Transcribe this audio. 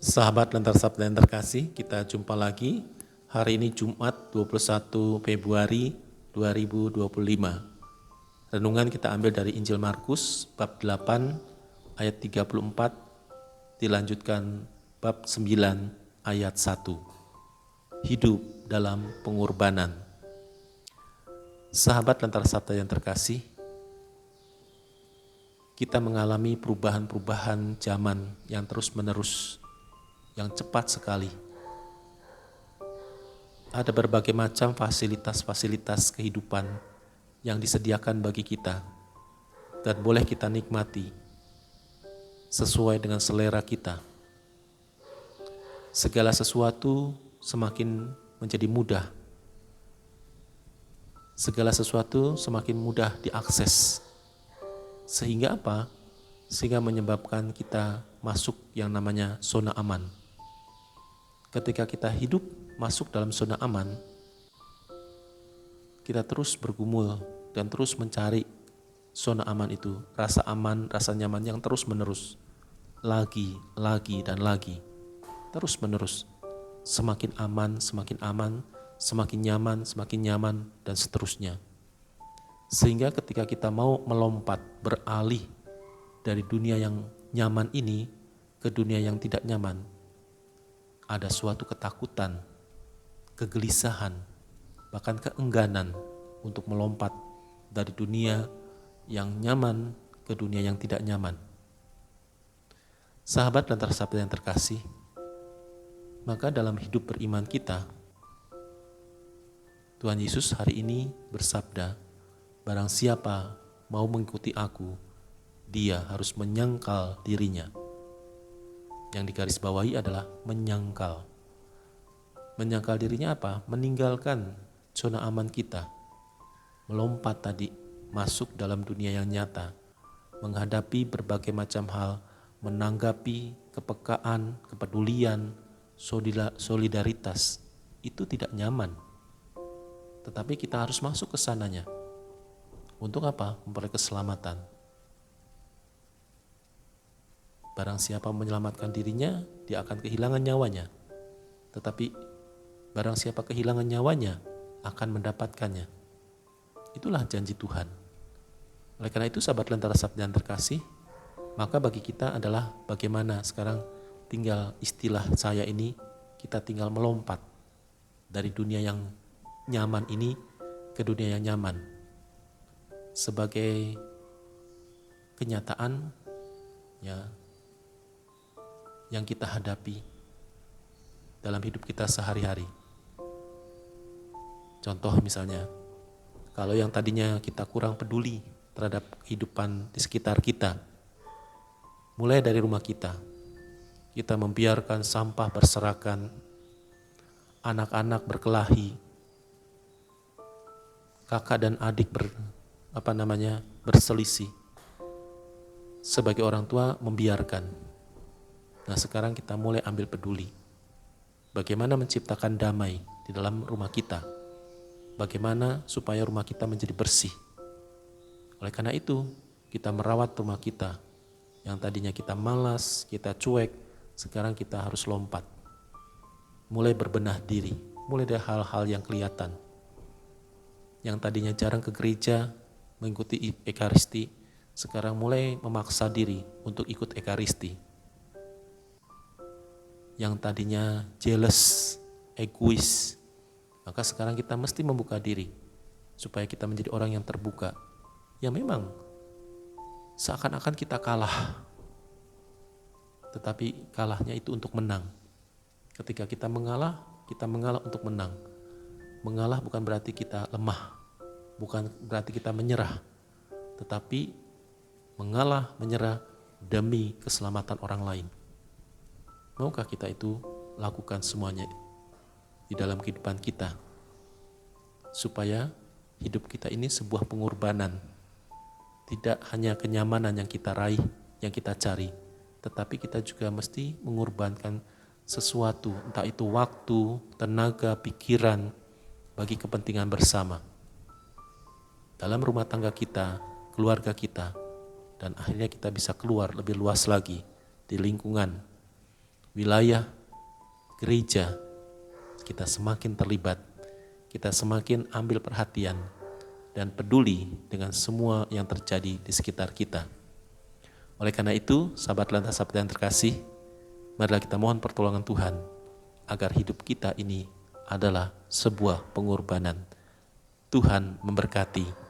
Sahabat Lentar Sabda yang terkasih, kita jumpa lagi hari ini Jumat 21 Februari 2025. Renungan kita ambil dari Injil Markus bab 8 ayat 34, dilanjutkan bab 9 ayat 1. Hidup dalam pengorbanan. Sahabat Lentar Sabda yang terkasih, kita mengalami perubahan-perubahan zaman yang terus-menerus, yang cepat sekali. Ada berbagai macam fasilitas-fasilitas kehidupan yang disediakan bagi kita dan boleh kita nikmati sesuai dengan selera kita. Segala sesuatu semakin menjadi mudah. Segala sesuatu semakin mudah diakses. Sehingga apa? Sehingga menyebabkan kita masuk yang namanya zona aman. Ketika kita hidup masuk dalam zona aman, kita terus bergumul dan terus mencari zona aman itu, rasa aman, rasa nyaman yang terus menerus, lagi dan lagi, terus menerus, semakin aman, semakin nyaman dan seterusnya. Sehingga ketika kita mau melompat, beralih dari dunia yang nyaman ini ke dunia yang tidak nyaman, ada suatu ketakutan, kegelisahan, bahkan keengganan untuk melompat dari dunia yang nyaman ke dunia yang tidak nyaman. Sahabat Lentar Sabda yang terkasih, maka dalam hidup beriman kita, Tuhan Yesus hari ini bersabda, barang siapa mau mengikuti aku, dia harus menyangkal dirinya. Yang digarisbawahi adalah menyangkal. Menyangkal dirinya apa? Meninggalkan zona aman kita. Melompat tadi, masuk dalam dunia yang nyata. Menghadapi berbagai macam hal, menanggapi kepekaan, kepedulian, solidaritas. Itu tidak nyaman. Tetapi kita harus masuk ke sananya. Untuk apa? Memperoleh keselamatan. Barang siapa menyelamatkan dirinya, dia akan kehilangan nyawanya. Tetapi barang siapa kehilangan nyawanya, akan mendapatkannya. Itulah janji Tuhan. Oleh karena itu, sahabat Lentar Sabda yang terkasih, maka bagi kita adalah bagaimana sekarang tinggal istilah saya ini, kita tinggal melompat dari dunia yang nyaman ini ke dunia yang nyaman. Sebagai kenyataan ya, yang kita hadapi dalam hidup kita sehari-hari. Contoh misalnya, kalau yang tadinya kita kurang peduli terhadap kehidupan di sekitar kita, mulai dari rumah kita membiarkan sampah berserakan, anak-anak berkelahi, kakak dan adik berselisih. Sebagai orang tua membiarkan. Nah, sekarang kita mulai ambil peduli. Bagaimana menciptakan damai di dalam rumah kita? Bagaimana supaya rumah kita menjadi bersih? Oleh karena itu, kita merawat rumah kita. Yang tadinya kita malas, kita cuek, sekarang kita harus lompat. Mulai berbenah diri, mulai dari hal-hal yang kelihatan. Yang tadinya jarang ke gereja, mengikuti Ekaristi, sekarang mulai memaksa diri untuk ikut Ekaristi. Yang tadinya jealous, egois, maka sekarang kita mesti membuka diri supaya kita menjadi orang yang terbuka. Ya memang seakan-akan kita kalah, tetapi kalahnya itu untuk menang. Ketika kita mengalah untuk menang. Mengalah bukan berarti kita lemah, bukan berarti kita menyerah, tetapi mengalah, menyerah demi keselamatan orang lain. Maukah kita itu lakukan semuanya di dalam kehidupan kita, supaya hidup kita ini sebuah pengorbanan, tidak hanya kenyamanan yang kita raih, yang kita cari, tetapi kita juga mesti mengorbankan sesuatu, entah itu waktu, tenaga, pikiran, bagi kepentingan bersama dalam rumah tangga kita, keluarga kita, dan akhirnya kita bisa keluar lebih luas lagi di lingkungan wilayah gereja, kita semakin terlibat, kita semakin ambil perhatian dan peduli dengan semua yang terjadi di sekitar kita. Oleh karena itu, sahabat lantas sahabat yang terkasih, marilah kita mohon pertolongan Tuhan agar hidup kita ini adalah sebuah pengorbanan. Tuhan memberkati.